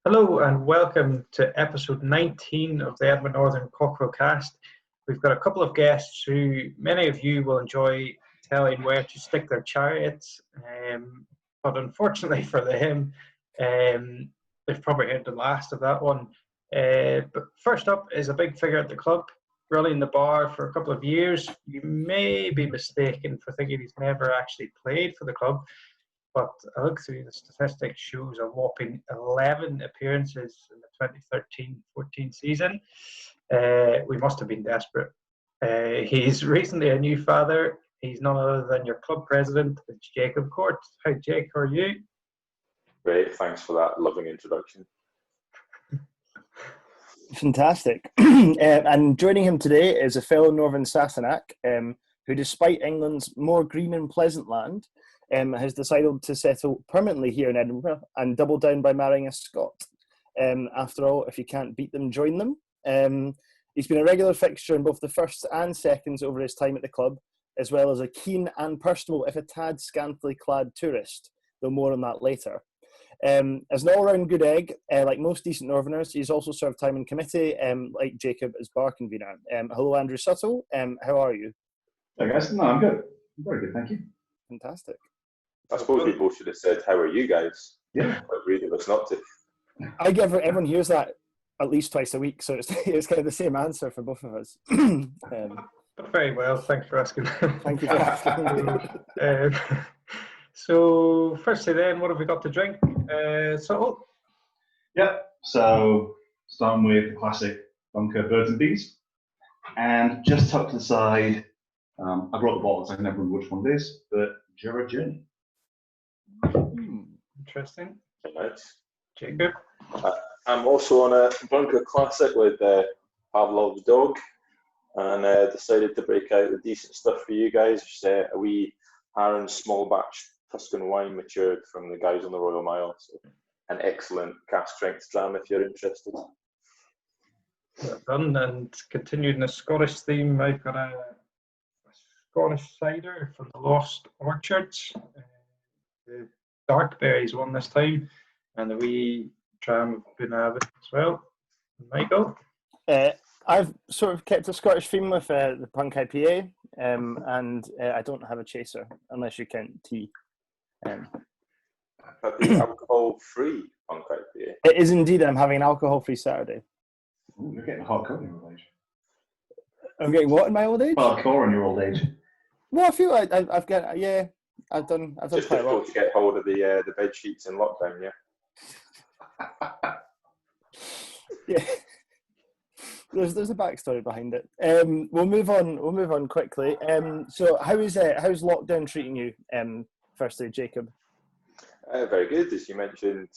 Hello and welcome to episode 19 of the Edinburgh Northern Cockerel cast. We've got a couple of guests who many of you will enjoy telling where to stick their chariots, but unfortunately for them, they've probably heard the last of that one. But first up is a big figure at the club, running the bar for a couple of years. You may be mistaken for thinking he's never actually played for the club, but I look through the statistics, shows a whopping 11 appearances in the 2013-14 season. We must have been desperate. He's recently a new father. He's none other than your club president. It's Jacob Court. Hi, Jake. How are you? Great. Thanks for that loving introduction. Fantastic. And joining him today is a fellow Northern Sassenach who, despite England's more green and pleasant land, has decided to settle permanently here in Edinburgh and double down by marrying a Scot. After all, if you can't beat them, join them. He's been a regular fixture in both the firsts and seconds over his time at the club, as well as a keen and personable, if a tad scantily clad tourist, though more on that later. As an all-round good egg, like most decent Northerners, he's also served time in committee, like Jacob as bar convener. Hello, Andrew Suttle. How are you? Hey guys, no, I'm good. I'm very good, thank you. Fantastic. I suppose we both should have said, how are you guys? Yeah. But really, us not to. I give everyone hears that at least twice a week, so it's kind of the same answer for both of us. Very well, thanks for asking. Thank you for asking. So, firstly then, what have we got to drink? Suttle? Yeah, so starting with the classic bunker birds and bees. And just tucked to the side, I brought the bottles, I can never remember which one it is, but Jura Journey. Interesting. Nice. Jacob? I'm also on a bunker classic with Pavlov's dog, and decided to break out the decent stuff for you guys. A wee Aaron small batch Tuscan wine matured from the guys on the Royal Mile. So an excellent cask strength dram if you're interested. Well done, and continuing the Scottish theme, I've got a Scottish cider from the Lost Orchards. The dark berries one this time, and the wee dram of Bunavit as well. Michael? I've sort of kept a Scottish theme with the Punk IPA, and I don't have a chaser, unless you count tea. But the alcohol-free Punk IPA. It is indeed. I'm having an alcohol-free Saturday. Ooh, you're getting hardcore in your old age. I'm getting what in my old age? Hardcore in your old age. Well, I feel like I've got I've done Just quite a lot. difficult to get hold of the bed sheets in lockdown, yeah. Yeah. There's a backstory behind it. We'll move on quickly. So how's lockdown treating you? Firstly, Jacob. Very good. As you mentioned,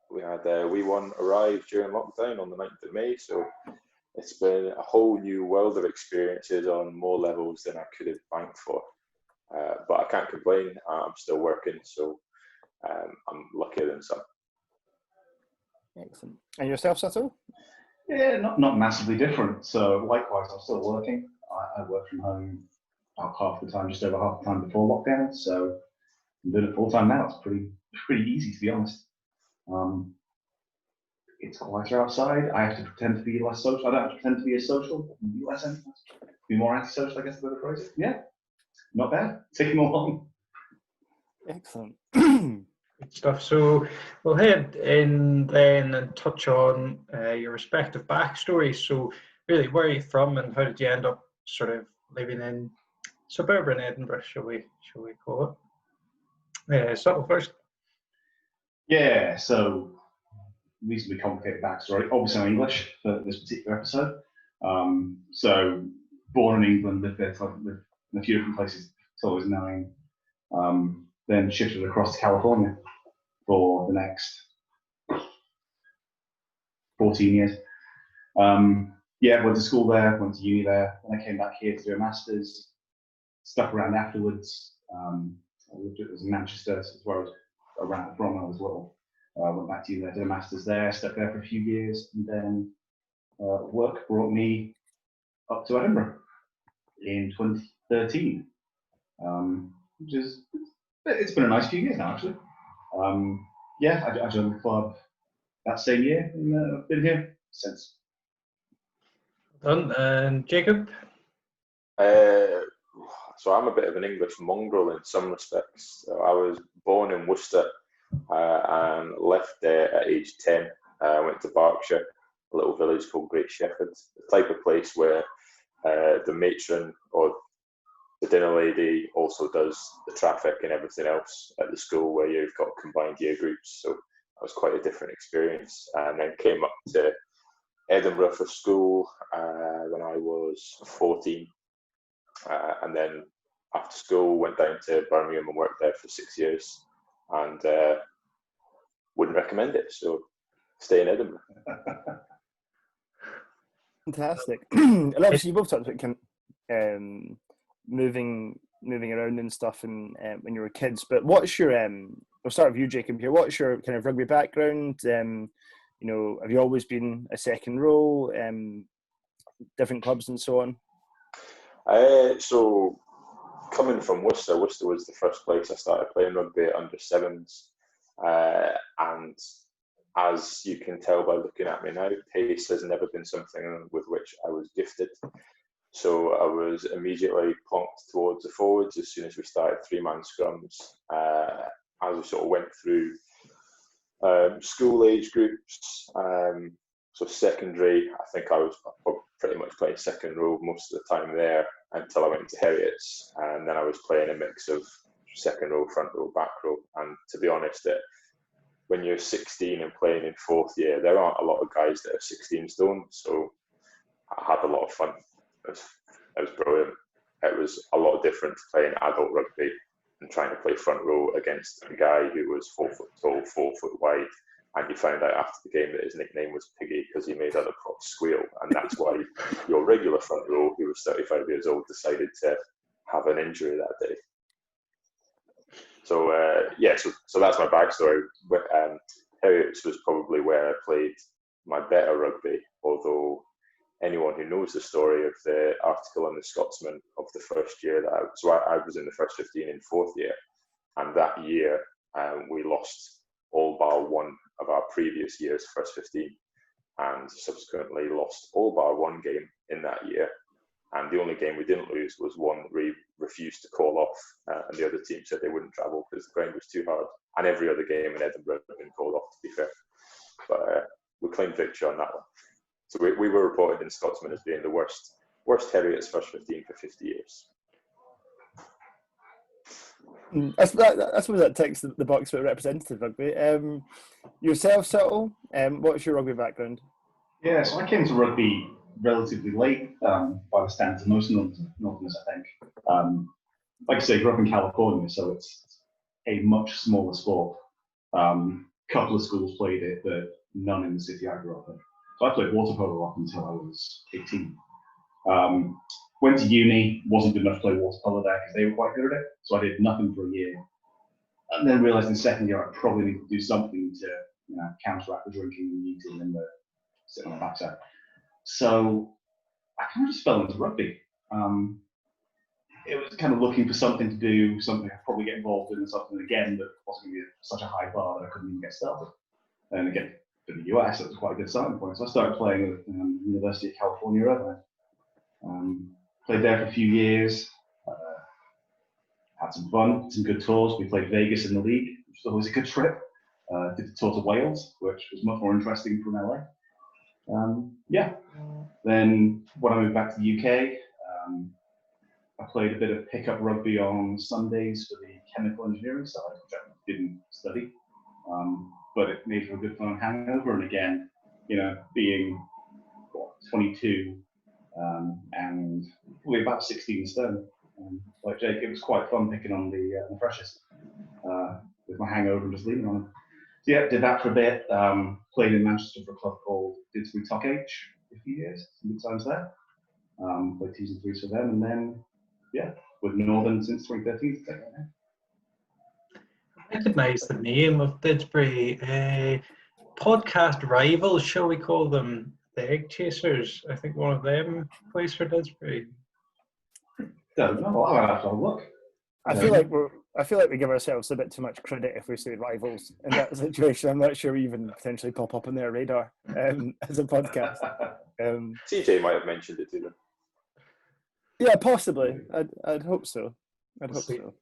we had wee one arrive during lockdown on the 9th of May, so it's been a whole new world of experiences on more levels than I could have banked for. But I can't complain. I'm still working, so I'm luckier than some. Excellent. And yourself, Suttle? Yeah, not massively different. So likewise, I'm still working. I work from home about half the time, just over half the time before lockdown. So I'm doing it full time now. It's pretty easy, to be honest. It's quieter outside. I have to pretend to be less social. I don't have to pretend to be as social. Be less antisocial. Be more antisocial, I guess is the way to phrase it. Yeah, not bad. Taking along. Excellent. Good stuff. So we'll head in then and touch on your respective backstories. So really, where are you from, and how did you end up sort of living in suburban Edinburgh? Shall we call it? Suttle first. Yeah. So reasonably complicated backstory. Obviously, I'm English for this particular episode. So born in England, lived there, lived in a few different places until I was 9. Then shifted across to California for the next 14 years. Went to school there, went to uni there. Then I came back here to do a master's. Stuck around afterwards. I lived in Manchester, as where I was around from when I was little. Went back to uni, did a master's there, stuck there for a few years, and then work brought me up to Edinburgh in 2013, which is, it's been a nice few years now, actually. I joined the club that same year, and I've been here since. Done. And Jacob? So I'm a bit of an English mongrel in some respects. So I was born in Worcester and left there at age 10. I went to Berkshire, a little village called Great Shefford, the type of place where the matron or the dinner lady also does the traffic and everything else at the school, where you've got combined year groups. So that was quite a different experience. And then came up to Edinburgh for school when I was 14. And then after school, went down to Birmingham and worked there for 6 years, and wouldn't recommend it. So stay in Edinburgh. Fantastic. And obviously, you both talked about kind of, moving around and stuff, and when you were kids. But what's your we'll start with you, Jacob. Here, what's your kind of rugby background? You know, have you always been a second row? Different clubs and so on. So coming from Worcester was the first place I started playing rugby at under sevens, and as you can tell by looking at me now, pace has never been something with which I was gifted. So I was immediately plonked towards the forwards as soon as we started 3-man scrums. As we sort of went through school age groups, so secondary, I think I was pretty much playing second row most of the time there until I went to Heriots, and then I was playing a mix of second row, front row, back row. And to be honest, when you're 16 and playing in fourth year, there aren't a lot of guys that are 16 stone, so I had a lot of fun. It was brilliant. It was a lot different to playing adult rugby and trying to play front row against a guy who was 4 foot tall, 4 foot wide, and you found out after the game that his nickname was Piggy because he made other props squeal, and that's why your regular front row, who was 35 years old, decided to have an injury that day. So so that's my backstory. Heriots was probably where I played my better rugby, although anyone who knows the story of the article in the Scotsman of the first year that I was in the first 15 in fourth year, and that year we lost all bar one of our previous year's first 15, and subsequently lost all bar one game in that year. And the only game we didn't lose was one we refused to call off, and the other team said they wouldn't travel because the ground was too hard. And every other game in Edinburgh had been called off, to be fair. But we claimed victory on that one. So we were reported in Scotsman as being the worst Heriots first 15 for 50 years. I suppose that ticks the box for representative rugby. Yourself, Suttle, what's your rugby background? Yeah, so I came to rugby relatively late, by the standards of most Northerners, I think. Like I say, grew up in California, so it's a much smaller sport. Couple of schools played it, but none in the city I grew up in. So I played water polo up until I was 18. Went to uni, wasn't good enough to play water polo there because they were quite good at it. So I did nothing for a year. And then realised in second year I probably need to do something to counteract the drinking and eating and the sitting on the backside. So I kind of just fell into rugby. It was kind of looking for something to do, something I'd probably get involved in, and something again that wasn't going to be such a high bar that I couldn't even get started. And again, for the US, it was quite a good starting point. So I started playing with University of California, Irvine. Played there for a few years. Had some fun, some good tours. We played Vegas in the league, which was always a good trip. Did the tour to Wales, which was much more interesting from LA. Then when I moved back to the UK, I played a bit of pickup rugby on Sundays for the chemical engineering side, which I didn't study, but it made for a good fun hangover. And again, being 22 and we're about 16 stone, like Jake, it was quite fun picking on the freshest with my hangover and just leaning on them. So yeah, did that for a bit. Played in Manchester for a club called Didsbury Tock H for a few years, some good times there. Played 2s and 3s for them, and then with Northern since 2013. I recognise the name of Didsbury. Podcast rivals, shall we call them? The Egg Chasers. I think one of them plays for Didsbury. Don't know. I'll have to look. I feel like we're I feel like we give ourselves a bit too much credit if we say rivals in that situation. I'm not sure we even potentially pop up on their radar as a podcast. CJ might have mentioned it to them. Yeah, possibly. I'd hope so. I'd hope so.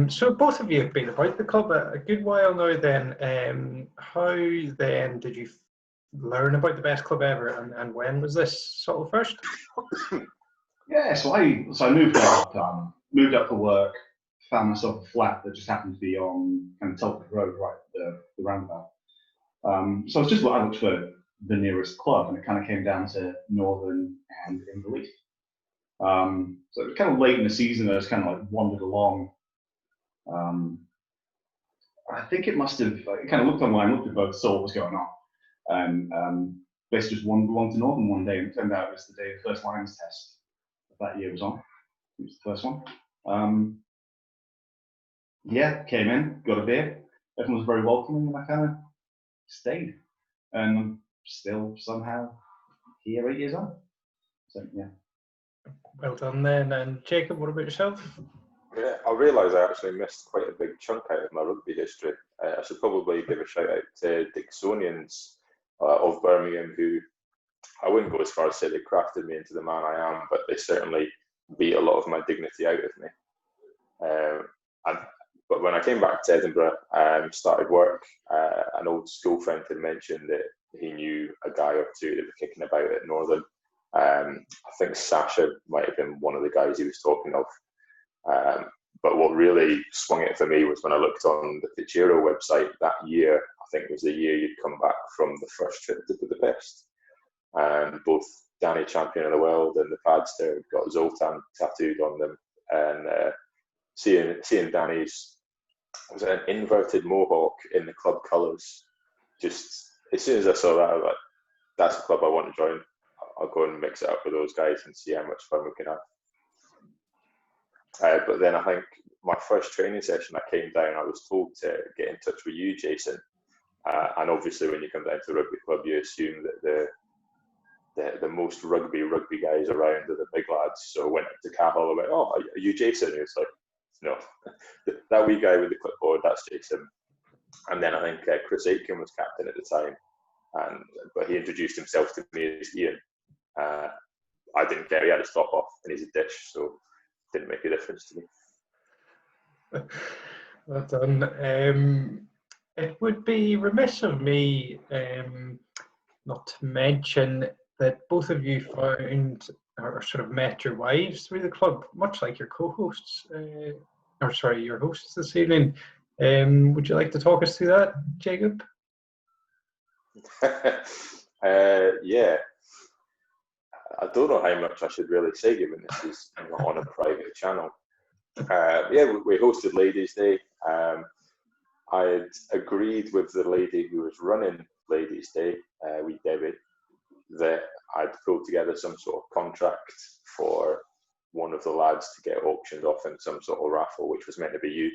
So both of you have been about the club a good while now then. How then did you learn about the best club ever, and when was this Suttle first? Yeah, so I moved up for work, found myself a flat that just happened to be on kind of Telford Road, right at the roundabout. So I looked for the nearest club, and it kind of came down to Northern and Inverleith. So it was kind of late in the season. I just kind of like wandered along. I think it must have. I kind of looked online, looked at both, saw what was going on, and basically just wandered along to Northern one day, and it turned out it was the day the first Lions test of that year was on. It was the first one. Yeah, came in, got a beer. Everyone was very welcoming, and I kind of stayed, and I'm still somehow here 8 years on. So yeah. Well done then. And Jacob, what about yourself? Yeah, I realise I actually missed quite a big chunk out of my rugby history. I should probably give a shout out to Dixonians of Birmingham, who I wouldn't go as far as say they crafted me into the man I am, but they certainly beat a lot of my dignity out of me. But when I came back to Edinburgh, started work, an old school friend had mentioned that he knew a guy or two that were kicking about at Northern. I think Sasha might have been one of the guys he was talking of. But what really swung it for me was when I looked on the Pichero website that year. I think it was the year you'd come back from the first trip to Budapest. Both Danny, champion of the world, and the Padster got Zoltan tattooed on them. And seeing Danny's, was it an inverted mohawk in the club colours? Just as soon as I saw that, I was like, that's the club I want to join. I'll go and mix it up with those guys and see how much fun we can have. But then I think my first training session, I came down, I was told to get in touch with you, Jason. And obviously when you come down to the rugby club, you assume that the most rugby guys around are the big lads. So I went up to Cahill and went, oh, are you Jason? He was like, no, that wee guy with the clipboard, that's Jason. And then I think Chris Aitken was captain at the time, but he introduced himself to me as Ian. I didn't care, he had his top off and he's a dish, so it didn't make a difference to me. Well done. It would be remiss of me not to mention that both of you found or sort of met your wives through the club, much like your co-hosts, your hosts this evening. Would you like to talk us through that, Jacob? Yeah. I don't know how much I should really say, given this is not on a private channel. Yeah, we hosted Ladies' Day. I had agreed with the lady who was running Ladies' Day, with Debbie, that I'd pulled together some sort of contract for one of the lads to get auctioned off in some sort of raffle, which was meant to be you.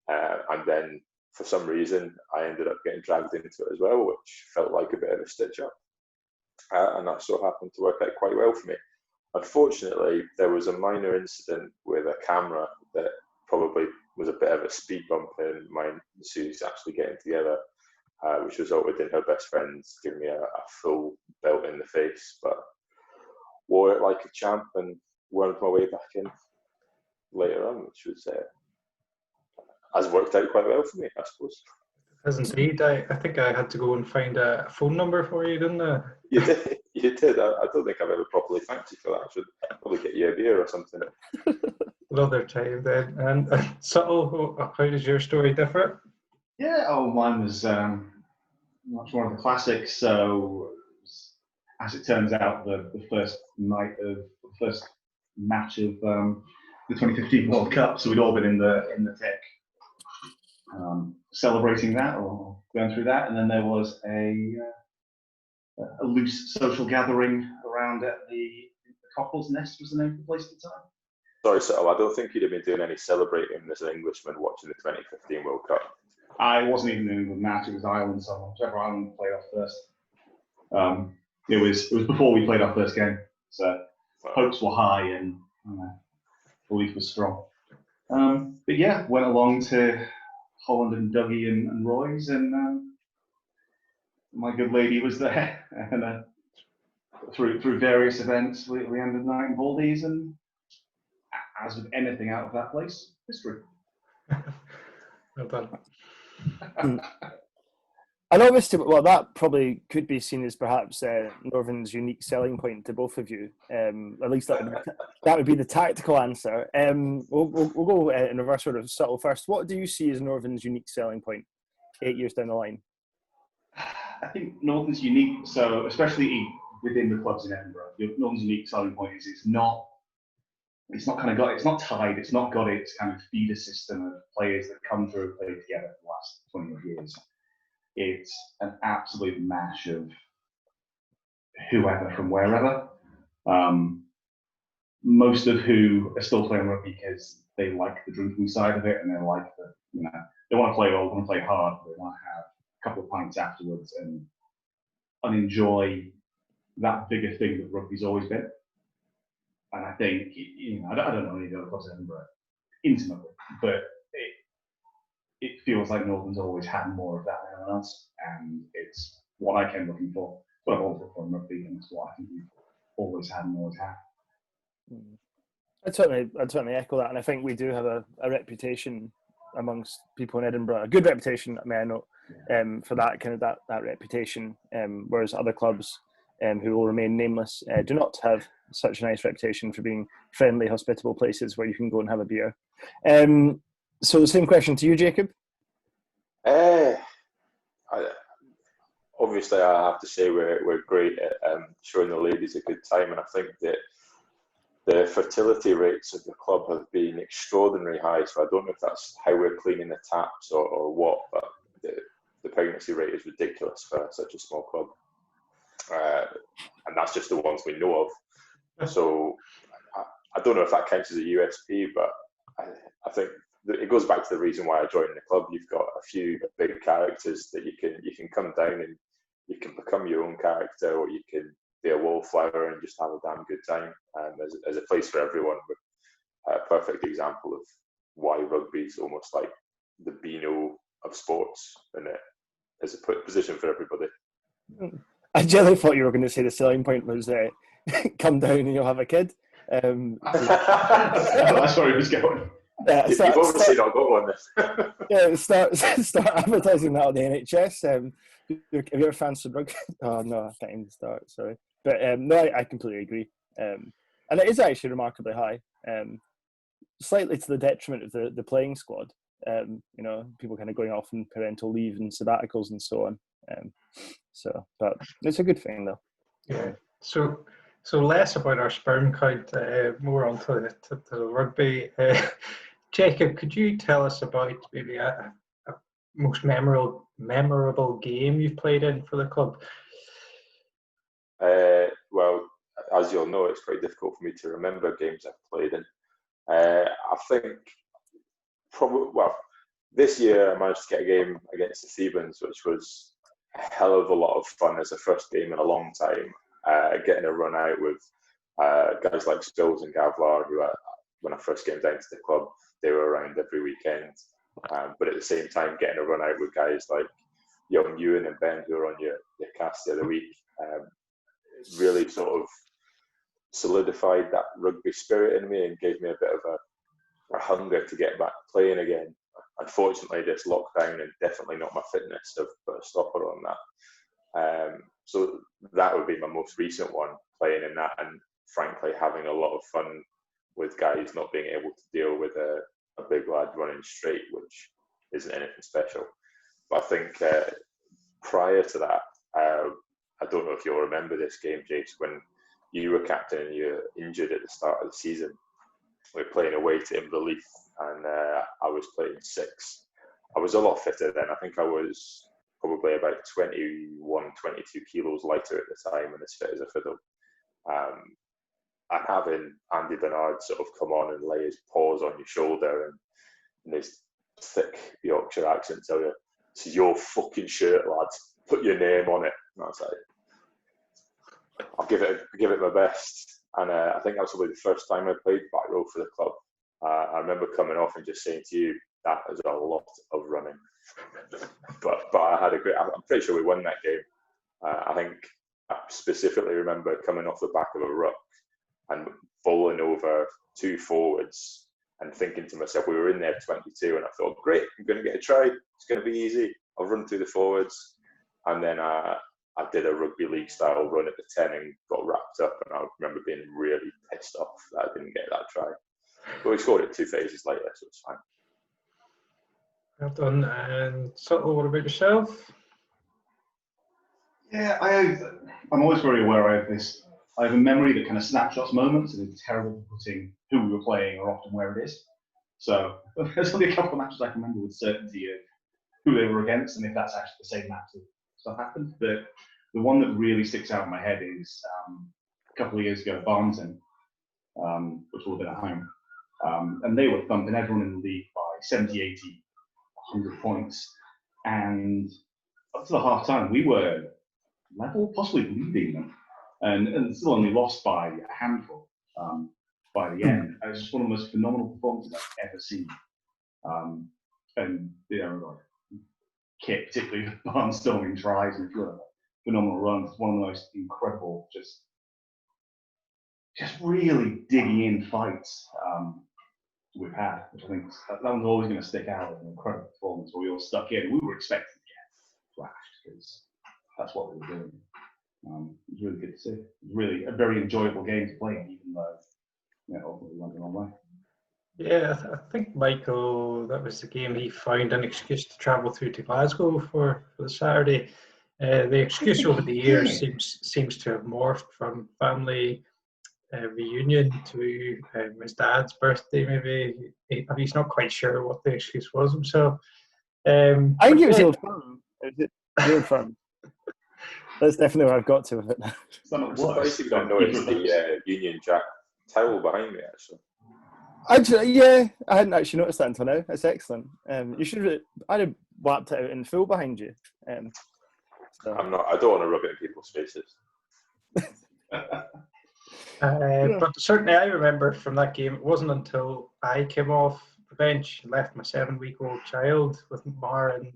And then, for some reason, I ended up getting dragged into it as well, which felt like a bit of a stitch-up. And that so happened to work out quite well for me. Unfortunately, there was a minor incident with a camera that probably was a bit of a speed bump in mine and Sue's actually getting together, which resulted in her best friend giving me a full belt in the face, but wore it like a champ and wormed my way back in later on, which was has worked out quite well for me, I suppose. As indeed, I think I had to go and find a phone number for you, didn't I? You did. I don't think I've ever properly thanked you for that. I should probably get you a beer or something. Another time then. And Suttle, how does your story differ? Yeah, mine was much more of the classics. So, as it turns out, the first match of the 2015 World Cup. So we'd all been in the tech, celebrating that or going through that, and then there was a loose social gathering around at the Cockerel's Nest was the name of the place at the time. Sorry, Suttle, I don't think you'd have been doing any celebrating as an Englishman watching the 2015 World Cup. I wasn't even in the match, it was Ireland, so whichever Ireland played off first. It was before we played our first game, so hopes were high and belief was strong. But yeah, went along to Holland and Dougie and Roy's, and my good lady was there. And through various events, we ended the night in Baldies, and as with anything out of that place, history. Well done. And obviously, well, that probably could be seen as perhaps Northern's unique selling point to both of you. At least that would be the tactical answer. We'll go in reverse order of Suttle first. What do you see as Northern's unique selling point 8 years down the line? I think Northern's unique, so especially within the clubs in Edinburgh, Northern's unique selling point is it's not tied, it's not got its kind of feeder system of players that come through and play together for the last 20 odd years. It's an absolute mash of whoever from wherever. Most of who are still playing rugby because they like the drinking side of it, and they like they want to play well, they want to play hard, they want to have a couple of pints afterwards and enjoy that bigger thing that rugby's always been. And I think, I don't know any of the other clubs in Edinburgh intimately, but it feels like Northern's always had more of that than anyone else, and it's what I came looking for. It's what I've always looked for in rugby, and it's what I think we've always had and always have. I'd certainly echo that, and I think we do have a reputation amongst people in Edinburgh, a good reputation, I know, for that kind of that reputation, whereas other clubs who will remain nameless do not have such a nice reputation for being friendly, hospitable places where you can go and have a beer. So the same question to you, Jacob. Obviously, I have to say we're great at showing the ladies a good time, and I think that the fertility rates of the club have been extraordinarily high. So I don't know if that's how we're cleaning the taps or what, but the pregnancy rate is ridiculous for such a small club, and that's just the ones we know of. So I don't know if that counts as a USP, but I think it goes back to the reason why I joined the club. You've got a few big characters that you can come down and you can become your own character, or you can be a wallflower and just have a damn good time. As a place for everyone, a perfect example of why rugby is almost like the Beano of sports, and it is a position for everybody. I generally thought you were going to say the selling point was come down and you'll have a kid. That's where he was going. You've obviously not got one. Yeah, start advertising that on the NHS. Have you ever fancied rugby? Oh no, I can't even start. Sorry, but no, I completely agree. And it is actually remarkably high, slightly to the detriment of the playing squad. People kind of going off on parental leave and sabbaticals and so on. But it's a good thing though. Yeah. So less about our sperm count, more onto the rugby. Jacob, could you tell us about maybe a most memorable game you've played in for the club? Well, as you'll know, it's quite difficult for me to remember games I've played in. I think this year I managed to get a game against the Thebans, which was a hell of a lot of fun as a first game in a long time. Getting a run out with guys like Stills and Gavlar, who when I first came down to the club, they were around every weekend. But at the same time, getting a run out with guys like Young Ewan and Ben, who were on your cast the other week, really sort of solidified that rugby spirit in me and gave me a bit of a hunger to get back playing again. Unfortunately, this lockdown and definitely not my fitness have put a stopper on that. So that would be my most recent one, playing in that, and frankly having a lot of fun with guys not being able to deal with a big lad running straight, which isn't anything special. But I think prior to that, I don't know if you'll remember this game, Jace, when you were captain and you were injured at the start of the season. We were playing away to Inverleith, and I was playing 6. I was a lot fitter then. I think I was probably about 21, 22 kilos lighter at the time and as fit as a fiddle. And having Andy Bernard sort of come on and lay his paws on your shoulder and his thick Yorkshire accent tell you, "This is your fucking shirt, lads. Put your name on it." And I was like, I'll give it my best. And I think that was probably the first time I played back row for the club. I remember coming off and just saying to you, that was a lot of running. but I had a great. I'm pretty sure we won that game. I think I specifically remember coming off the back of a ruck and falling over 2 forwards and thinking to myself, we were in there 22, and I thought, great, I'm going to get a try. It's going to be easy. I'll run through the forwards. And then I did a rugby league style run at the 10 and got wrapped up. And I remember being really pissed off that I didn't get that try. But we scored it 2 phases later, so it's fine. Well done. And Suttle, what about yourself? Yeah, I'm always very aware I have a memory that kind of snapshots moments, and it's terrible putting who we were playing or often where it is. So there's only a couple of matches I can remember with certainty of who they were against and if that's actually the same match that stuff happened. But the one that really sticks out in my head is a couple of years ago, Barnton, which would have been at home. And they were thumping everyone in the league by 70, 80, 100 points. And up to the half time, we were level, possibly leading them. And still only lost by a handful by the end. It was just one of the most phenomenal performances I've ever seen. And, you know, Kit, particularly barnstorming tries and a few other phenomenal runs. It's one of the most incredible, just really digging in fights we've had, which I think that one's always going to stick out as an incredible performance where we all stuck in. We were expecting to get thrashed because that's what we were doing. It was really good to see. It was really a very enjoyable game to play, even though, you know, ultimately went the wrong way. Yeah, I think Michael, that was the game he found an excuse to travel through to Glasgow for the Saturday. The excuse over the years seems to have morphed from family reunion to his dad's birthday, maybe. He's not quite sure what the excuse was himself. I think it was the Old Firm. The Old Firm. That's definitely what I've got to with it. I'm surprised you don't notice the Union Jack towel behind me, actually. Actually, yeah, I hadn't actually noticed that until now. That's excellent. You should. I'd have whapped it out in full behind you. So. I'm not. I don't want to rub it in people's faces. But certainly, I remember from that game. It wasn't until I came off the bench and left my 7-week-old child with Mar and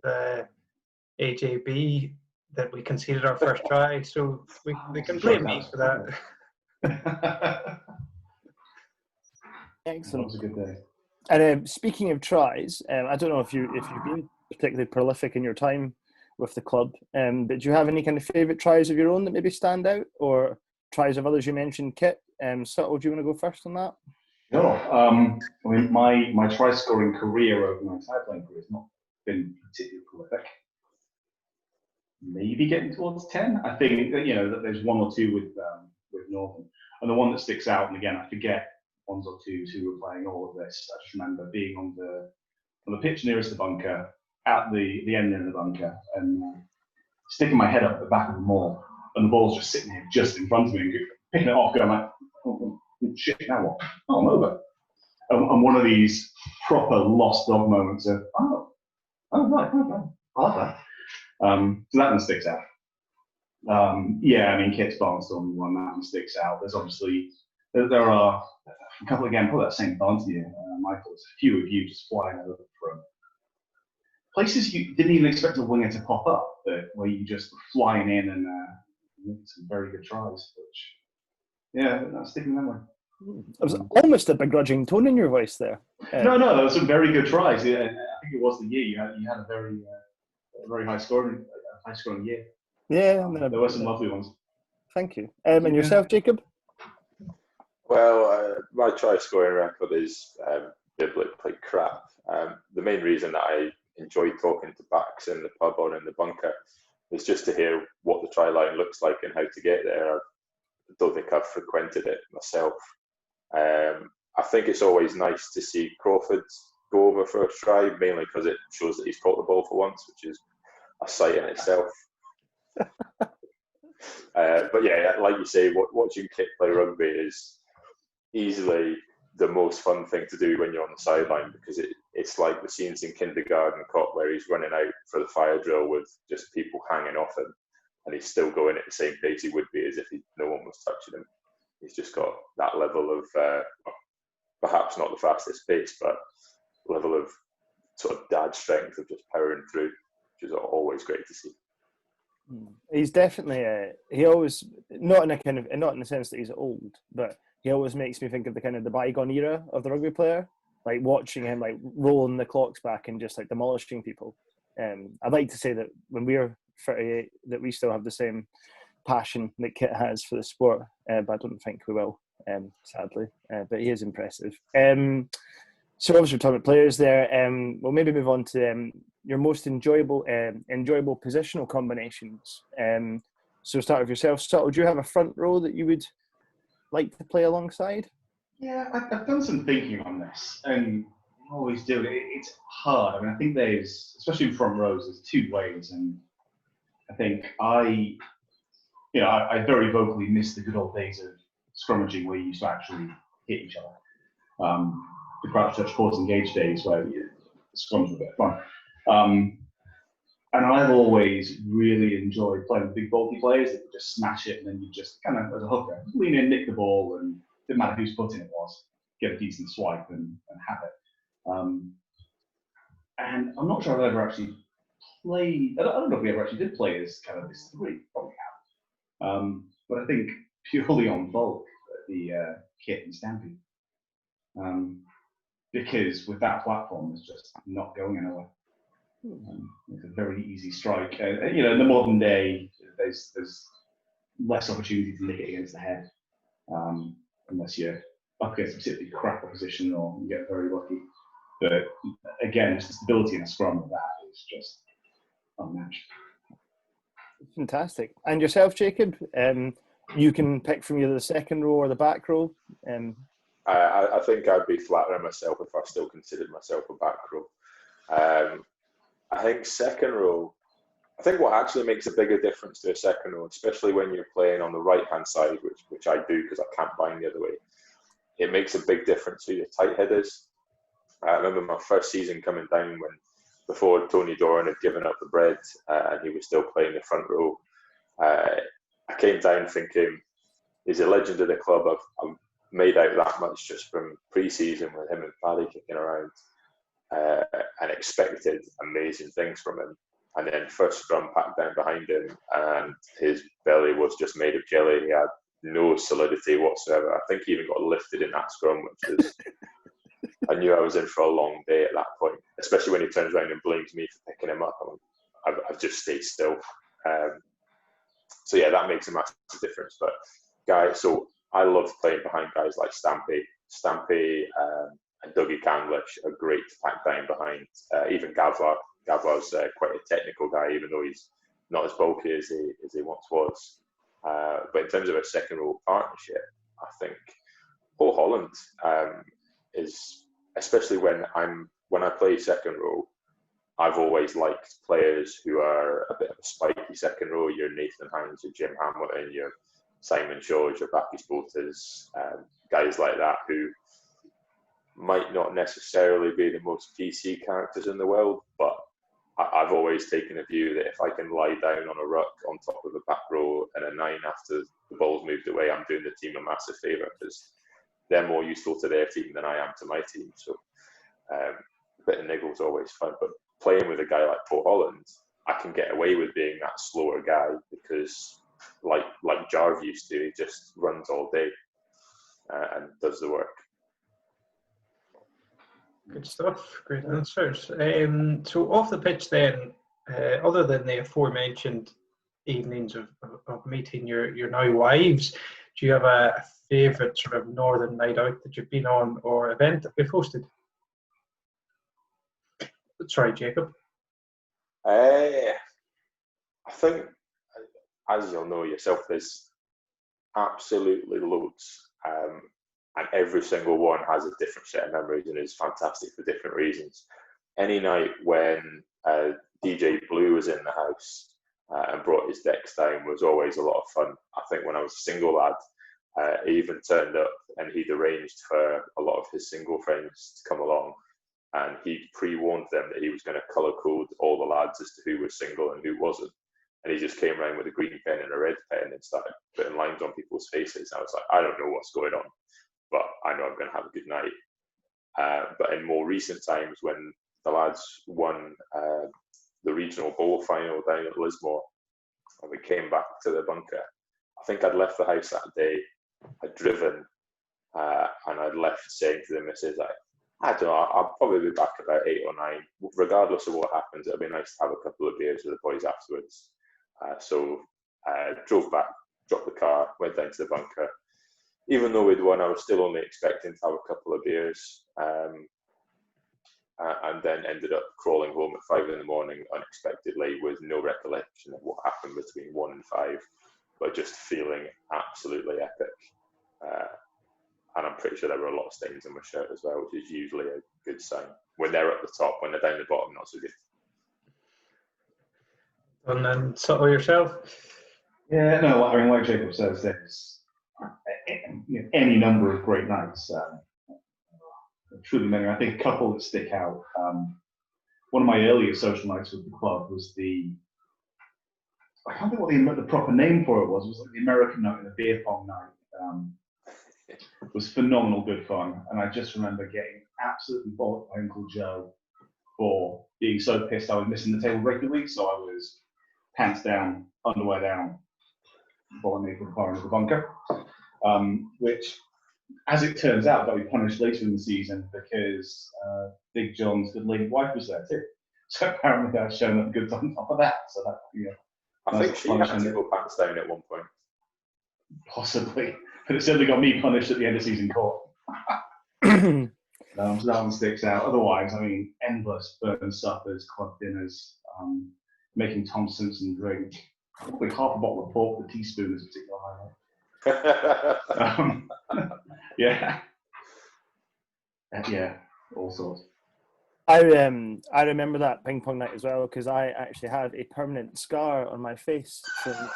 AJB that we conceded our first try. So they can blame me for that. Excellent. That was a good day. And speaking of tries, I don't know if you've been particularly prolific in your time with the club, but do you have any kind of favourite tries of your own that maybe stand out, or tries of others? You mentioned Kit. Suttle, do you want to go first on that? No, I mean my try scoring career over my entire playing career has not been particularly prolific. Maybe getting towards 10. I think that, you know, that there's 1 or 2 with Northern, and the one that sticks out. And again, I forget ones or twos who were playing all of this. I just remember being on the pitch nearest the bunker, at the end of the bunker, and sticking my head up the back of the maul, and the ball's just sitting here just in front of me, and picking it off, going like, oh shit, now what? Oh, I'm over. And one of these proper lost dog moments of, right, okay, I like that. So that one sticks out. Yeah, I mean, Kit's Barnstorm one, that one sticks out. There's obviously, there are a couple, again, probably that same Barnes here, Michael, there's a few of you just flying over from places you didn't even expect a winger to pop up, but where you just flying in and making some very good tries, which, yeah, that's sticking memory. There was almost a begrudging tone in your voice there. No, there were some very good tries. Yeah, I think it was the year you had a very high scoring year. Yeah, there were some lovely ones. Thank you. And yourself, Jacob? Well, my try scoring record is biblically crap. The main reason that I enjoy talking to backs in the pub or in the bunker is just to hear what the try line looks like and how to get there. I don't think I've frequented it myself. I think it's always nice to see Crawford go over first try, mainly because it shows that he's caught the ball for once, which is a sight in itself. But yeah, like you say, watching Kit play rugby is easily the most fun thing to do when you're on the sideline, because it's like the scenes in Kindergarten Cop where he's running out for the fire drill with just people hanging off him, and he's still going at the same pace he would be as if no one was touching him. He's just got that level of perhaps not the fastest pace, but level of sort of dad strength of just powering through, which is always great to see. He's definitely he always not in the sense that he's old, but he always makes me think of the bygone era of the rugby player, like watching him like rolling the clocks back and just like demolishing people. I'd like to say that when we're 38 that we still have the same passion that Kit has for the sport, but I don't think we will, sadly. But he is impressive. So obviously we're talking about players there. We'll maybe move on to your most enjoyable positional combinations. So start with yourself, Suttle. Do you have a front row that you would like to play alongside? Yeah, I've done some thinking on this, and I always do. It's hard. I mean, I think there's, especially in front rows, there's two ways, and I think I very vocally miss the good old days of scrummaging where you used to actually hit each other. The Crouch Touch Pause Engage days where the scrums were a bit of fun. And I've always really enjoyed playing with big bulky players that would just smash it, and then you just kind of, as a hooker, lean in, nick the ball, and didn't matter whose footing it was, get a decent swipe and have it. And I'm not sure I've ever actually played, I don't know if we ever actually did play as kind of this three, probably have. But I think purely on bulk, the Kit and Stampy. Because with that platform, it's just not going anywhere. It's a very easy strike. In the modern day, there's less opportunity to nick it against the head, unless you're up against a particularly crap opposition or you get very lucky. But again, just the stability in a scrum of that is just unmatched. Fantastic. And yourself, Jacob? You can pick from either the second row or the back row. I think I'd be flattering myself if I still considered myself a back row. I think second row, I think what actually makes a bigger difference to a second row, especially when you're playing on the right-hand side, which I do because I can't bind the other way, it makes a big difference who your tight head is. I remember my first season coming down before Tony Doran had given up the bread and he was still playing the front row. I came down thinking, he's a legend of the club. I've made out that much just from pre-season with him and Paddy kicking around, and expected amazing things from him. And then first scrum packed down behind him, and his belly was just made of jelly. He had no solidity whatsoever. I think he even got lifted in that scrum, which is, I knew I was in for a long day at that point, especially when he turns around and blames me for picking him up. I've just stayed still. So yeah, that makes a massive difference. But guys, so I love playing behind guys like Stampy and Dougie Canglish are great to pack down behind. Even Gavlar. Gavlar's quite a technical guy, even though he's not as bulky as he once was. But in terms of a second row partnership, I think Paul Holland is, especially when I play second row, I've always liked players who are a bit of a spiky second row. Your Nathan Hines, your Jim Hamilton, your Simon Shaws, your Bacchus Bolters, guys like that who might not necessarily be the most PC characters in the world, but I've always taken a view that if I can lie down on a ruck on top of a back row and a 9 after the ball's moved away, I'm doing the team a massive favour because they're more useful to their team than I am to my team. So a bit of niggle's always fun, but playing with a guy like Paul Holland, I can get away with being that slower guy because like Jarve used to, he just runs all day and does the work. Good stuff. Great answers. So off the pitch then, other than the aforementioned evenings of meeting your now wives, do you have a favourite sort of northern night out that you've been on or event that we've hosted? Sorry, Jacob. I think, as you'll know yourself, there's absolutely loads. And every single one has a different set of memories and is fantastic for different reasons. Any night when DJ Blue was in the house and brought his decks down was always a lot of fun. I think when I was a single lad, he even turned up and he'd arranged for a lot of his single friends to come along, and he'd pre-warned them that he was going to colour code all the lads as to who was single and who wasn't. And he just came around with a green pen and a red pen and started putting lines on people's faces. I was like, I don't know what's going on, but I know I'm going to have a good night. But in more recent times, when the lads won the regional bowl final down at Lismore, and we came back to the bunker, I think I'd left the house that day, I'd driven, and I'd left saying to the missus, I don't know, I'll probably be back about 8 or 9. Regardless of what happens, it'll be nice to have a couple of beers with the boys afterwards. So drove back, dropped the car, went down to the bunker. Even though we'd won, I was still only expecting to have a couple of beers, and then ended up crawling home at 5 in the morning unexpectedly with no recollection of what happened between 1 and 5, but just feeling absolutely epic. And I'm pretty sure there were a lot of stains on my shirt as well, which is usually a good sign. When they're at the top, when they're down the bottom, not so good. And then Suttle yourself? Yeah, no, I mean, like Jacob says, there's any number of great nights. Truly many. I think a couple that stick out. One of my earliest social nights with the club was I can't think what the proper name for it was. It was like the American night and the beer pong night. It was phenomenal good fun, and I just remember getting absolutely bollocked by Uncle Joe for being so pissed I was missing the table regularly. So I was pants down, underwear down, following me from far into the bunker, which, as it turns out, got me punished later in the season because Big John's good lady wife was there too. So apparently I'd shown up good on top of that. So that, I think she had to go pants down at one point. Possibly, but it certainly got me punished at the end of season court. So that one sticks out. Otherwise, I mean, endless burn suppers, club dinners, making Thompson drink. Probably half a bottle of port with a teaspoon is a particular highlight. Yeah, all sorts. I remember that ping pong night as well because I actually had a permanent scar on my face from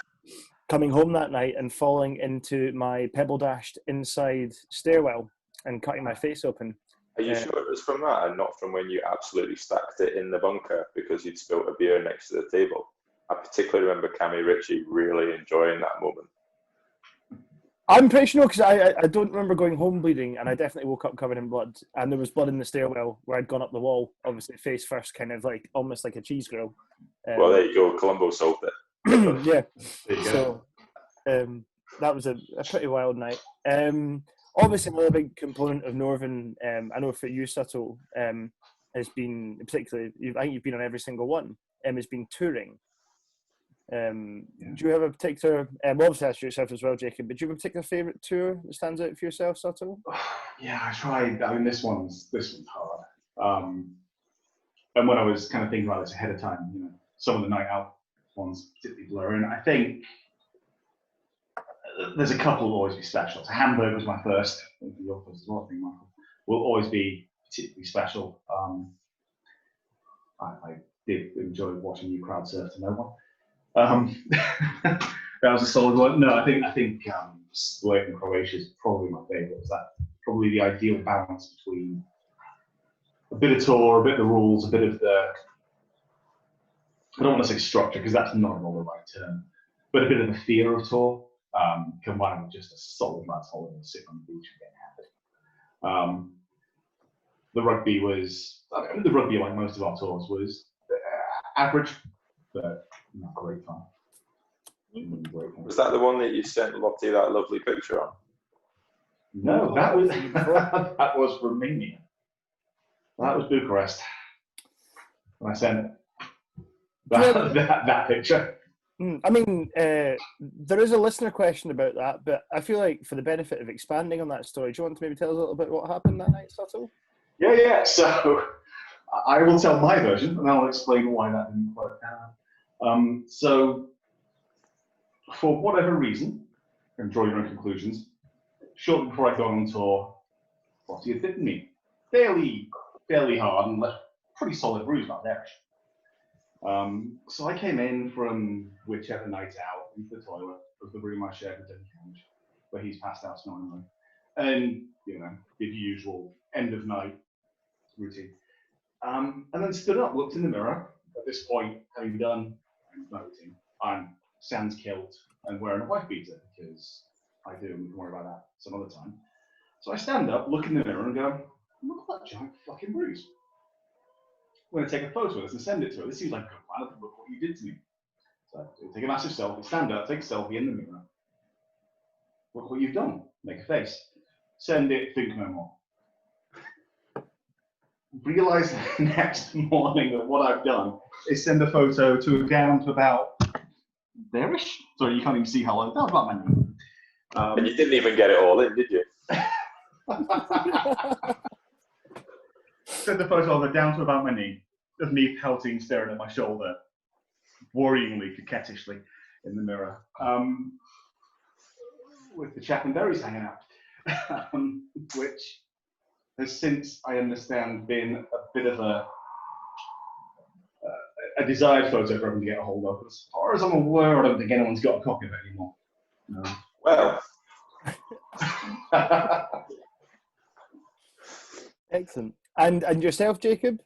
coming home that night and falling into my pebble dashed inside stairwell and cutting my face open. Are you sure it was from that and not from when you absolutely stacked it in the bunker because you'd spilt a beer next to the table? I particularly remember Cammy Ritchie really enjoying that moment. I'm pretty sure because I don't remember going home bleeding, and I definitely woke up covered in blood, and there was blood in the stairwell where I'd gone up the wall, obviously face first, kind of like almost like a cheese grill. Well, there you go. Colombo solved it. Yeah. So that was a pretty wild night. Obviously, another big component of Northern, I know for you, Suttle, has been particularly. I think you've been on every single one. Has been touring. Do you have a particular? Obviously, that's yourself as well, Jacob. But do you have a particular favourite tour that stands out for yourself, Suttle? Yeah, I tried. I mean, this one's hard. And when I was kind of thinking about this ahead of time, some of the night out ones particularly blur in. I think there's a couple will always be special. So Hamburg was my first. Your first as well, I think, Michael. Will always be particularly special. I did enjoy watching you crowd surf to no one. That was a solid one. No, I think Split in Croatia is probably my favourite. It's that probably the ideal balance between a bit of tour, a bit of the rules, a bit of the, I don't want to say structure because that's not the right term, but a bit of the fear of tour combined with just a solid man's holiday sitting on the beach and getting happy. The rugby was, the rugby, like most of our tours, was average, but not great fun. Was that the one that you sent Lottie that lovely picture on? No, that was that was Romania. That was Bucharest. And I sent that picture. I mean, there is a listener question about that, but I feel like for the benefit of expanding on that story, do you want to maybe tell us a little bit what happened that night, Suttle? Yeah. So I will tell my version, and I'll explain why that didn't work out. So for whatever reason, and draw your own conclusions, shortly before I got on tour, Lottie had bitten me fairly hard and left a pretty solid bruise out there. So I came in from whichever night out into the toilet of the room I shared with Denny Couch, where he's passed out snoring, and the usual end of night routine. And then stood up, looked in the mirror. At this point, having done my routine, I'm sans kilt and wearing a wife beater because I do, and we can worry about that some other time. So I stand up, look in the mirror, and go, Look at that giant fucking bruise. I'm going to take a photo of this and send it to her. This seems like a good plan. Look what you did to me. So take a massive selfie, stand up, take a selfie in the mirror. Look what you've done. Make a face. Send it, think no more. Realise the next morning that what I've done is send a photo down to about there-ish. Sorry, you can't even see how long. That was about my knee. And you didn't even get it all in, did you? Send the photo of it down to about my knee. Just me pouting, staring at my shoulder, worryingly, coquettishly in the mirror, with the chap and berries hanging out, which has since, I understand, been a bit of a desired photo for everyone to get a hold of. As far as I'm aware, I don't think anyone's got a copy of it anymore. No. Well. Excellent. And yourself, Jacob?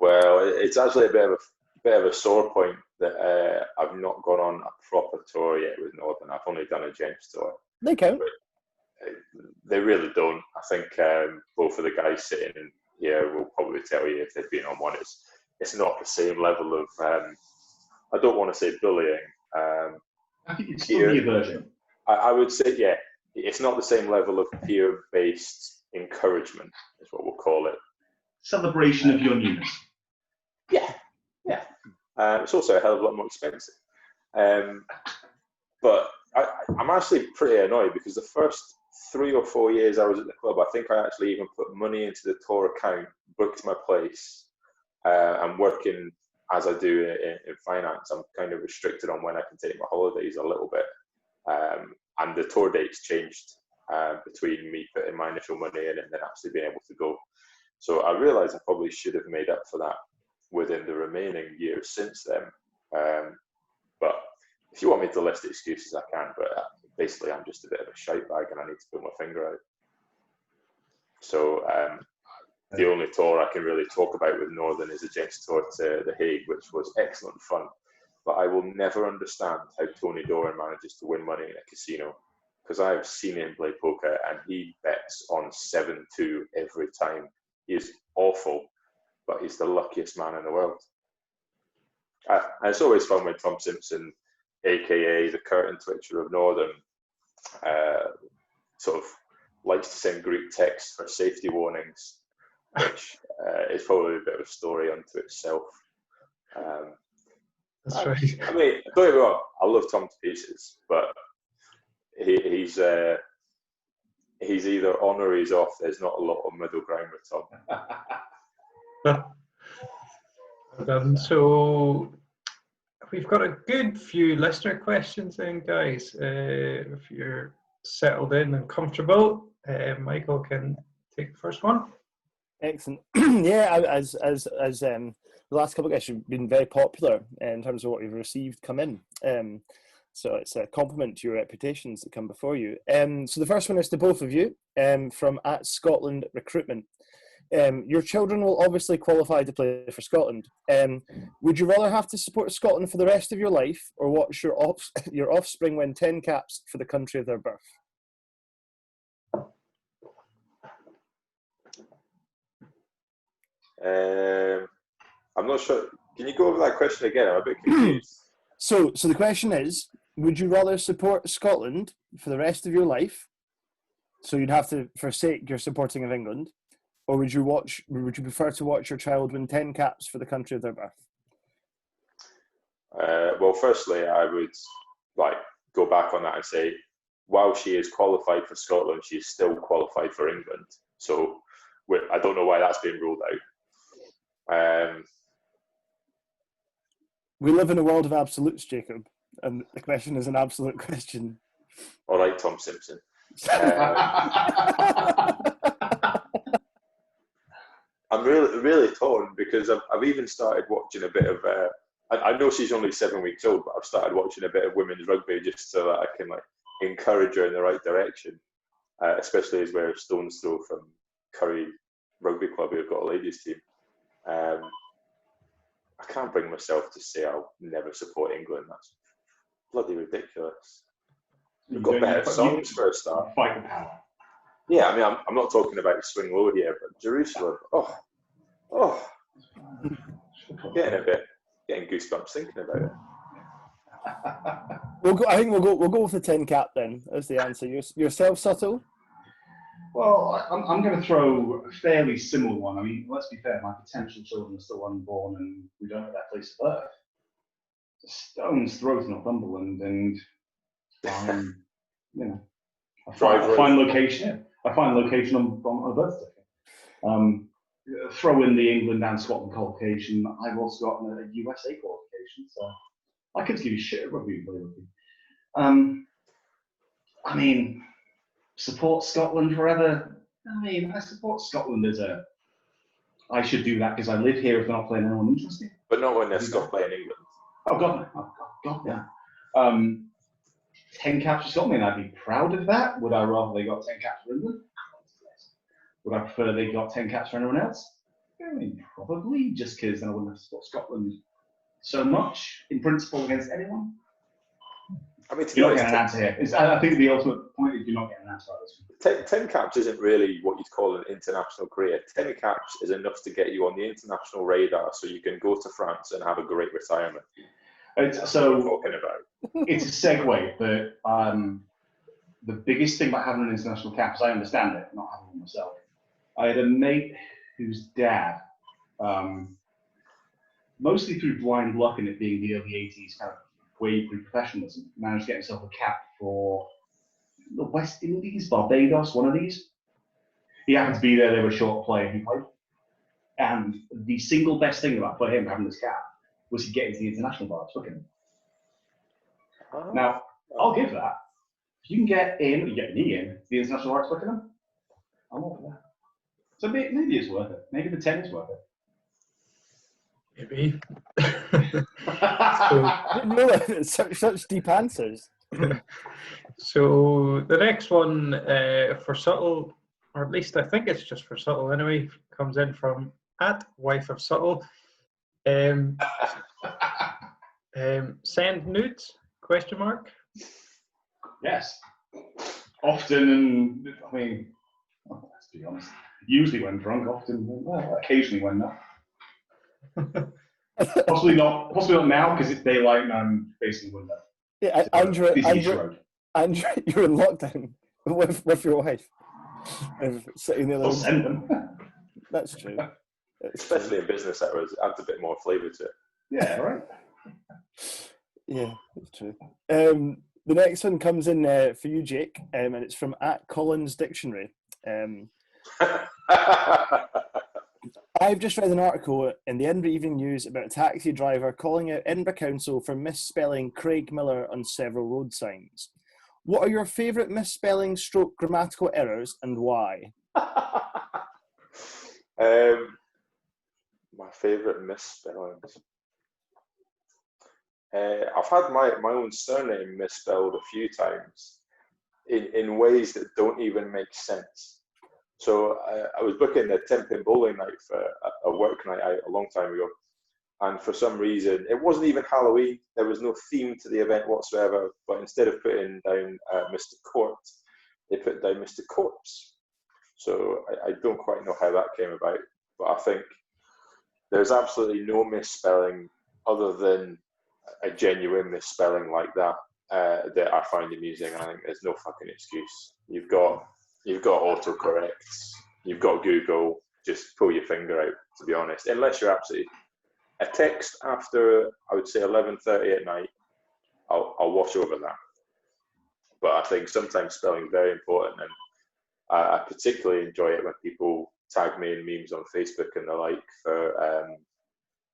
Well, it's actually a bit of a sore point that I've not gone on a proper tour yet with Northern. I've only done a gents tour. They count. They really don't. I think both of the guys sitting here will probably tell you if they've been on one. It's not the same level of. I don't want to say bullying. I think it's still be a version. I would say, yeah, it's not the same level of peer-based encouragement, is what we'll call it. Celebration of your newness. Yeah. It's also a hell of a lot more expensive. But I'm actually pretty annoyed because the first 3 or 4 years I was at the club, I think I actually even put money into the tour account, booked my place, and working as I do in finance, I'm kind of restricted on when I can take my holidays a little bit. And the tour dates changed between me putting my initial money in and then actually being able to go. So I realised I probably should have made up for that within the remaining years since then. But if you want me to list excuses, I can. But basically, I'm just a bit of a shite bag and I need to put my finger out. So the only tour I can really talk about with Northern is a gents tour to The Hague, which was excellent fun. But I will never understand how Tony Doran manages to win money in a casino, because I have seen him play poker and he bets on 7-2 every time. He is awful, but he's the luckiest man in the world. And it's always fun when Tom Simpson, aka the curtain twitcher of Northern, sort of likes to send group texts for safety warnings, which is probably a bit of a story unto itself. That's right. I mean, don't get me wrong, I love Tom to pieces, but he's either on or he's off. There's not a lot of middle ground with Tom. So we've got a good few listener questions then, guys. If you're settled in and comfortable, Michael can take the first one. Excellent. Yeah, as the last couple of guys have been very popular in terms of what we've received come in. So it's a compliment to your reputations that come before you. So the first one is to both of you from @Scotland Recruitment. Your children will obviously qualify to play for Scotland. Would you rather have to support Scotland for the rest of your life or watch your offspring win 10 caps for the country of their birth? I'm not sure. Can you go over that question again? I'm a bit confused. So the question is, would you rather support Scotland for the rest of your life? So you'd have to forsake your supporting of England, or would you prefer to watch your child win 10 caps for the country of their birth? Well, firstly, I would go back on that and say, while she is qualified for Scotland, she is still qualified for England. So I don't know why that's been ruled out. We live in a world of absolutes, Jacob, and the question is an absolute question. All right, Tom Simpson. I'm really torn because I've even started watching a bit of. I know she's only 7 weeks old, but I've started watching a bit of women's rugby just so that I can encourage her in the right direction. Especially as we're a stone's throw from Curry Rugby Club, who've got a ladies' team. I can't bring myself to say I'll never support England. That's bloody ridiculous. We've got better songs for a start. Fight the power. Yeah, I mean, I'm not talking about swing low here, but Jerusalem. Oh, getting goosebumps thinking about it. I think we'll go with the 10 cap then. As the answer. Yourself, Suttle. Well, I'm going to throw a fairly similar one. I mean, let's be fair, my potential children are still unborn and we don't have that place of birth. It's a stone's throw to Northumberland, and I find location on a birth certificate. Throw in the England and Scotland qualification. I've also got a USA qualification, so I could give you shit at rugby. I mean, support Scotland forever. I mean, I support Scotland as I should do that because I live here if they're not playing anyone interesting. But not when they're Scotland playing England. Oh God, yeah. 10 caps for Scotland, I'd be proud of that. Would I rather they got 10 caps for England? Would I prefer they got 10 caps for anyone else? I mean, probably, just because then I wouldn't have to support Scotland so much in principle against anyone. I mean, you're not getting an answer here. I think the ultimate point is you're not getting an answer out of this. 10 caps isn't really what you'd call an international career. 10 caps is enough to get you on the international radar so you can go to France and have a great retirement. It's a segue, but the biggest thing about having an international cap, as I understand it, not having one myself, I had a mate whose dad, mostly through blind luck and it being the early 80s kind of wave pre-professionalism, managed to get himself a cap for the West Indies, Barbados, one of these. He happened to be there, they were a short player he played. And the single best thing about for him having this cap was he getting to the international bar at Twickenham. Now, I'll give that. If you can get in, you get an E in, the international bar at Twickenham, I'm all for that. So maybe it's worth it. Maybe the 10 is worth it. Maybe. Such deep answers. So the next one for Suttle, or at least I think it's just for Suttle anyway, comes in from @wifeofSuttle. Send nudes? ? Yes. Often, and I mean, let's be honest. Usually when drunk, often, occasionally when not. Possibly not now because it's daylight and I'm facing the window. Yeah, Andrew, you're in lockdown with your wife. Sitting there. I'll send them. That's true. Especially in business hours, it adds a bit more flavour to it. Yeah, right. Yeah, that's true. The next one comes in for you, Jake, and it's from @Collins Dictionary. I've just read an article in the Edinburgh Evening News about a taxi driver calling out Edinburgh Council for misspelling Craig Miller on several road signs. What are your favourite misspelling / grammatical errors and why? My favourite misspellings. I've had my own surname misspelled a few times in ways that don't even make sense. So I was booking a 10-pin bowling night for a work night out a long time ago. And for some reason, it wasn't even Halloween. There was no theme to the event whatsoever. But instead of putting down Mr. Court, they put down Mr. Corpse. So I don't quite know how that came about. But I think there's absolutely no misspelling other than a genuine misspelling like that that I find amusing. I think there's no fucking excuse. You've got autocorrects, you've got Google, just pull your finger out, to be honest. Unless you're absolutely... A text after, I would say, 11:30 at night, I'll wash over that. But I think sometimes spelling is very important, and I particularly enjoy it when people tag me in memes on Facebook and the like for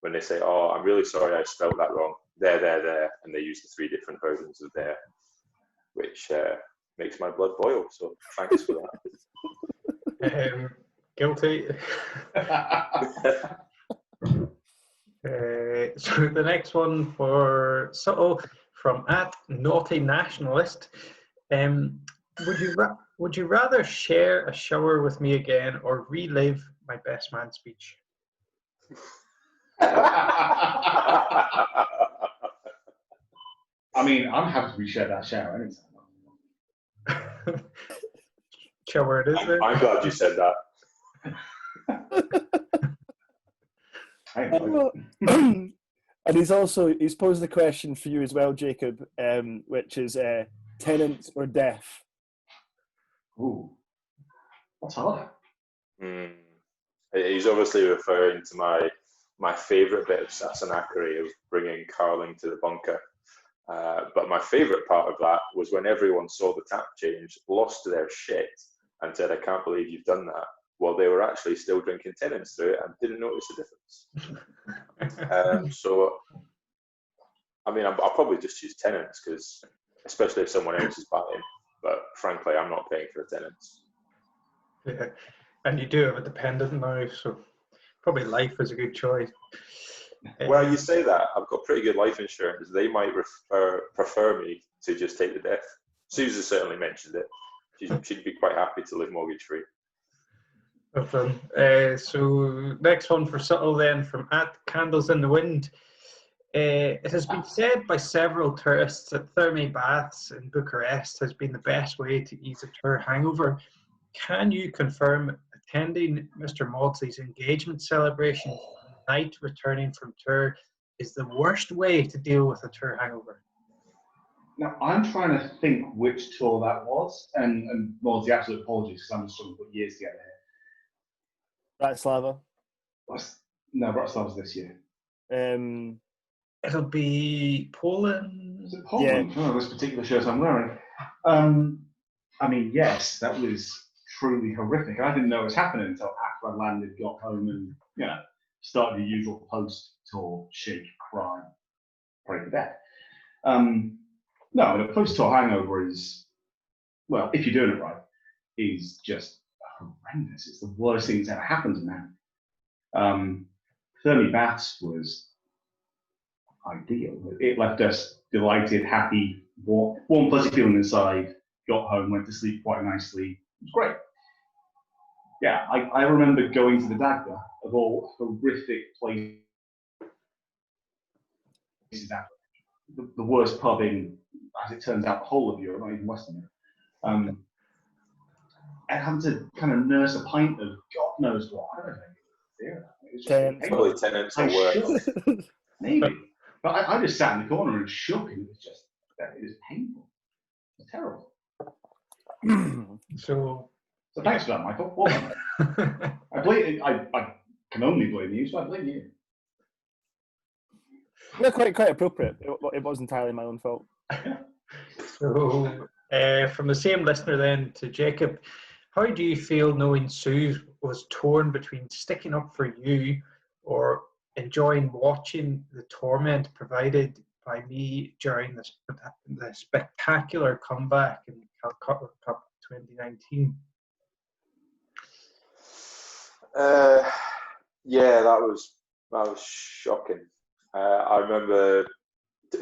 when they say, "Oh, I'm really sorry I spelled that wrong. There," and they use the 3 different versions of there, which makes my blood boil. So thanks for that. Guilty. So the next one for Suttle from @NaughtyNationalist. Would you rather share a shower with me again or relive my best man speech? I mean, I'm happy to share that shower anytime. Sure where it is there. I'm glad you said that. And he's posed the question for you as well, Jacob, which is tenants or deaf? Ooh, that's hard. He's obviously referring to my favourite bit of Sassenackery of bringing Carling to the bunker. But my favourite part of that was when everyone saw the tap change, lost their shit, and said, "I can't believe you've done that." Well, they were actually still drinking Tennent's through it and didn't notice the difference. So, I mean, I'll probably just choose Tennent's, because especially if someone else is buying. But frankly, I'm not paying for a Tennent's. Yeah, and you do have a dependent now, so probably life is a good choice. Well, you say that. I've got pretty good life insurance. They might prefer me to just take the death. Susan certainly mentioned it. She'd be quite happy to live mortgage free. So next one for Suttle then, from @Candles in the Wind. It has been said by several tourists that thermy baths in Bucharest has been the best way to ease a tour hangover. Can you confirm attending Mr. Mawdsley's engagement celebration night returning from tour is the worst way to deal with a tour hangover? Now, I'm trying to think which tour that was, and Mawdsley, absolute apologies, because I'm just trying to put years together here. Bratislava? No, Bratislava's this year. It'll be Poland. Is it Poland? Yeah. Oh, this particular shirt I'm wearing. I mean, yes, that was truly horrific. I didn't know it was happening until after I landed, got home, and started the usual post-tour shake, cry, pray for death. No, the post-tour hangover is, well, if you're doing it right, is just horrendous. It's the worst thing that's ever happened to man. Thermy baths was ideal. It left us delighted, happy, warm, fuzzy feeling inside. Got home, went to sleep quite nicely. It was great. Yeah, I remember going to the Dagda, of all horrific places. The worst pub in, as it turns out, the whole of Europe, not even Western Europe. And having to kind of nurse a pint of God knows what. I don't know. Probably Tennent's or worse. Maybe. But I just sat in the corner and shook, and it was painful. It was terrible. So thanks for that, Michael. I can only blame you, so I blame you. Yeah, quite appropriate. It was entirely my own fault. So, from the same listener then to Jacob, how do you feel knowing Sue was torn between sticking up for you or enjoying watching the torment provided by me during the spectacular comeback in Calcutta Cup 2019? Yeah, that was shocking. I remember,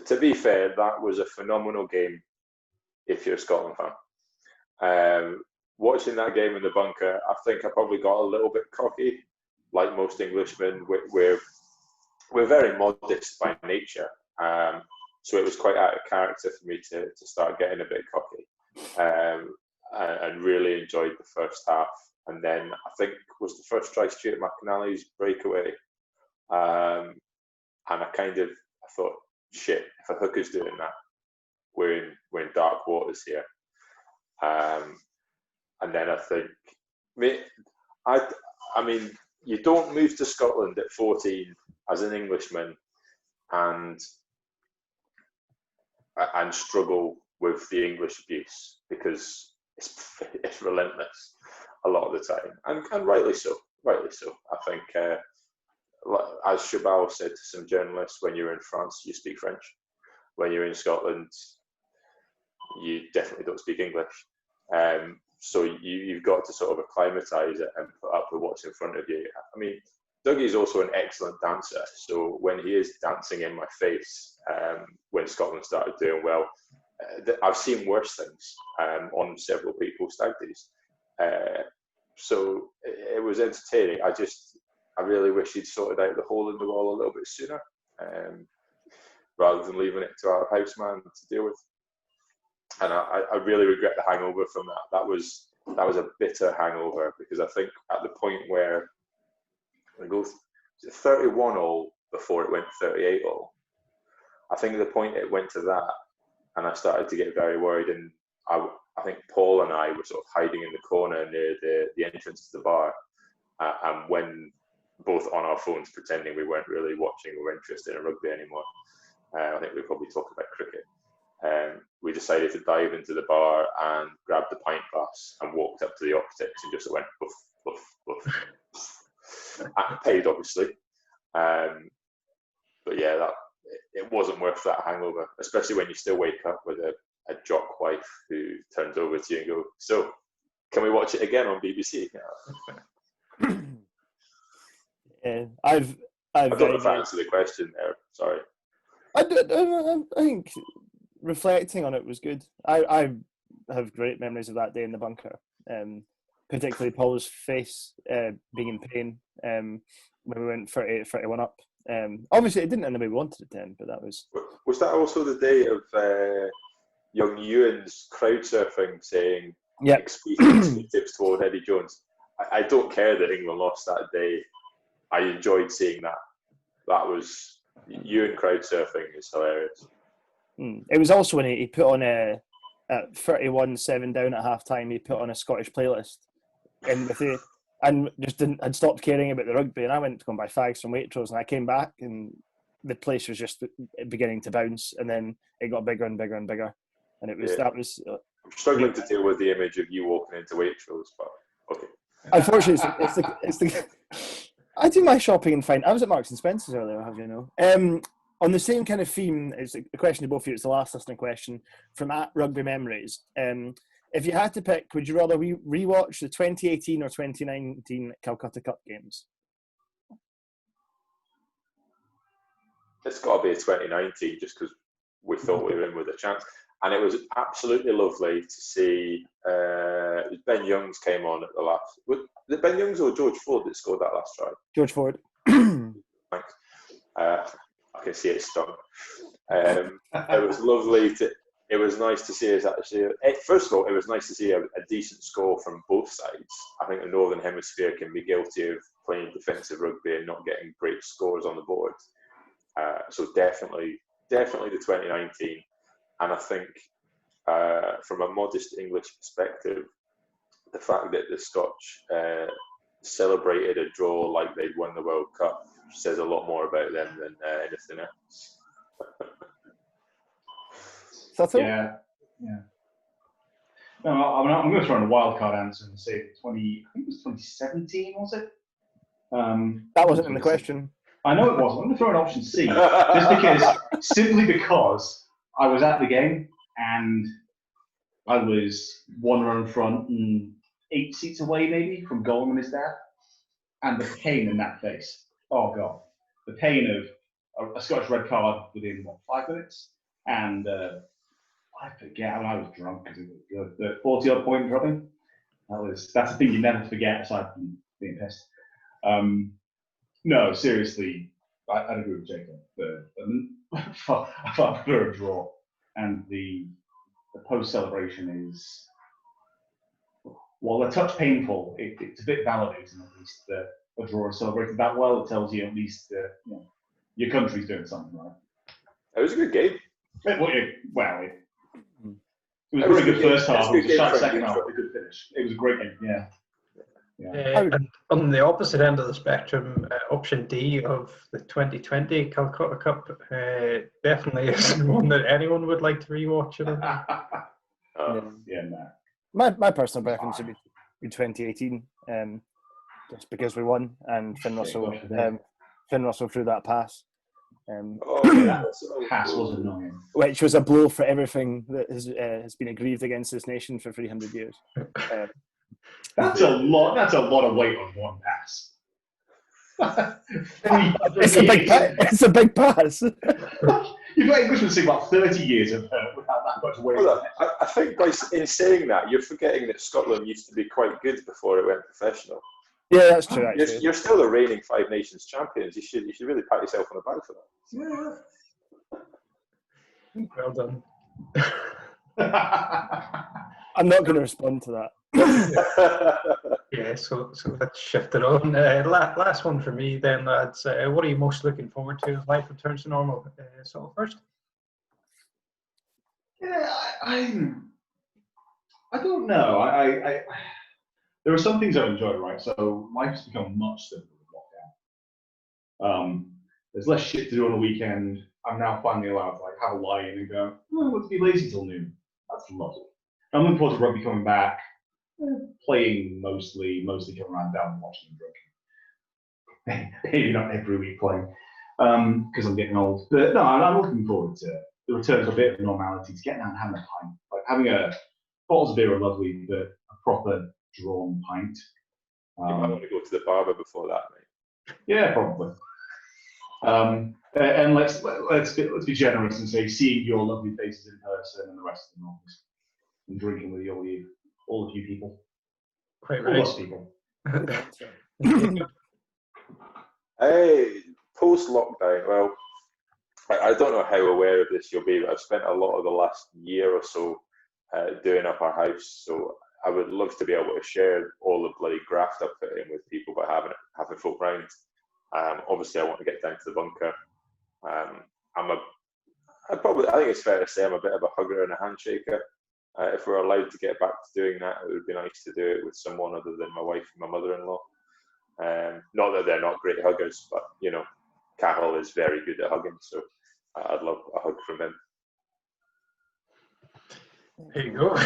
to be fair, that was a phenomenal game if you're a Scotland fan. Watching that game in the bunker, I think I probably got a little bit cocky, like most Englishmen. We're very modest by nature, so it was quite out of character for me to start getting a bit cocky, and really enjoyed the first half. And then I think it was the first try Stuart McAnally's breakaway. And I thought, shit, if a hooker's doing that, we're in dark waters here. And then I think, I mean, you don't move to Scotland at 14 as an Englishman and struggle with the English abuse, because it's relentless a lot of the time, and rightly so. Rightly so. I think, as Chabal said to some journalists, when you're in France, you speak French. When you're in Scotland, you definitely don't speak English. So you've got to sort of acclimatise it and put up with what's in front of you. I mean, Dougie's also an excellent dancer. So when he is dancing in my face, when Scotland started doing well, I've seen worse things on several people's stag do's. So it was entertaining. I really wish he'd sorted out the hole in the wall a little bit sooner, rather than leaving it to our houseman to deal with. And I really regret the hangover from that. That was that was a bitter hangover, because I think at the point where it goes 31 all before it went 38 all, I think at the point it went to that, and I started to get very worried, and I think Paul and I were sort of hiding in the corner near the entrance to the bar, and when both on our phones pretending we weren't really watching or interested in rugby anymore. I think we probably talked about cricket. We decided to dive into the bar and grab the pint glass and walked up to the optics and just went woof, woof, woof. And paid, obviously. But yeah, it wasn't worth that hangover, especially when you still wake up with a jock wife who turns over to you and go, "So, can we watch it again on BBC?" I don't know if I answered the question there. Sorry. I think reflecting on it was good. I have great memories of that day in the bunker, particularly Paul's face being in pain when we went 31 up. Obviously, it didn't end the way we wanted it to end, but that was... Was that also the day of young Ewan's crowd surfing, saying expletives toward Eddie Jones? I don't care that England lost that day. I enjoyed seeing that. That was... Ewan crowd surfing is hilarious. It was also when he put on at 31-7 down at half time, he put on a Scottish playlist and just had stopped caring about the rugby, and I went to go and buy fags from Waitrose, and I came back and the place was just beginning to bounce, and then it got bigger and bigger and bigger, and it was I'm struggling to deal with the image of you walking into Waitrose, but okay. Unfortunately, it's the I do my shopping and find. I was at Marks and Spencer's earlier, have you know. On the same kind of theme, it's a question to both of you. It's the last listening question from @Rugby Memories. If you had to pick, would you rather rewatch the 2018 or 2019 Calcutta Cup games? It's got to be a 2019, just because we thought we were in with a chance. And it was absolutely lovely to see Ben Youngs came on at the last... Was it Ben Youngs or George Ford that scored that last try? George Ford. Thanks. I can see it stung. It was lovely to... It was nice to see us actually... First of all, it was nice to see a decent score from both sides. I think the Northern Hemisphere can be guilty of playing defensive rugby and not getting great scores on the board. So definitely the 2019. And I think from a modest English perspective, the fact that the Scotch celebrated a draw like they'd won the World Cup says a lot more about them than anything else. Suttle? Yeah. No, I'm going to throw in a wild card answer and say I think it was 2017, was it? That wasn't in the question. I know it wasn't. I'm going to throw in option C, simply because I was at the game and I was one run front and 8 seats away maybe from Goldman and his dad, and the pain in that face. Oh God, the pain of a Scottish red card within 5 minutes, and I forget. I was drunk because it was good. The 40-odd point dropping. That's the thing you never forget aside from being pissed. No, seriously, I'd agree with Jacob. I prefer a draw, and the post celebration is, while a touch painful, it's a bit validating at least that a draw is celebrated that well. It tells you at least that your country's doing something right. It was a good game. It was a very good first half. It was a sharp second half. A good finish. It was a great game. Yeah. And on the opposite end of the spectrum, option D of the 2020 Calcutta Cup definitely isn't one that anyone would like to rewatch. My personal preference would be 2018, just because we won and Finn Russell threw that pass. Pass was annoying. Which was a blow for everything that has been aggrieved against this nation for 300 years. That's a lot of weight on one pass. It's a big pass. You've got Englishmen saying about 30 years without that much weight. Well, I think in saying that, you're forgetting that Scotland used to be quite good before it went professional. Yeah, that's true. Actually, you're still the reigning Five Nations champions. You should really pat yourself on the back for that. Well done. I'm not going to respond to that. Yeah, so let's shift it on. Last one for me then, lads. What are you most looking forward to as life returns to normal? Suttle first. Yeah, I don't know. I there are some things I enjoy, right? So life has become much simpler with lockdown. There's less shit to do on the weekend. I'm now finally allowed to like have a lie-in and go, oh, I want to be lazy till noon. That's lovely. I'm looking forward to rugby coming back, playing mostly coming around down and watching and drinking. Maybe not every week playing, because I'm getting old. But no, I'm looking forward to the return to a bit of normality, to getting out and having a pint. Like having a bottles of beer are lovely, but a proper drawn pint. You might want to go to the barber before that, mate. Yeah, probably. And let's be generous and say seeing your lovely faces in person and the rest of the office and drinking with all of you people. Quite All right. us people. Hey, post-lockdown, well, I don't know how aware of this you'll be, but I've spent a lot of the last year or so doing up our house, so I would love to be able to share all the bloody graft I've put in with people, but having folk round. Obviously, I want to get down to the bunker. I think it's fair to say I'm a bit of a hugger and a handshaker. If we're allowed to get back to doing that, it would be nice to do it with someone other than my wife and my mother-in-law. Not that they're not great huggers, but you know, Cockerel is very good at hugging, so I'd love a hug from him. There you go.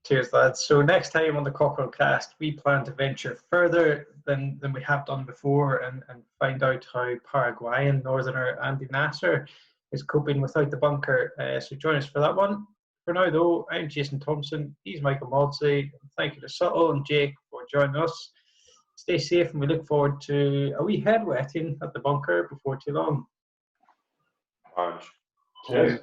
Cheers, lads. So next time on the Cockerel cast, we plan to venture further than we have done before and find out how Paraguayan northerner Andy Nasser is coping without the bunker. So join us for that one. For now, though, I'm Jason Thompson. He's Michael Mawdsley. Thank you to Suttle and Jake for joining us. Stay safe, and we look forward to a wee head wetting at the bunker before too long. Orange. Cheers.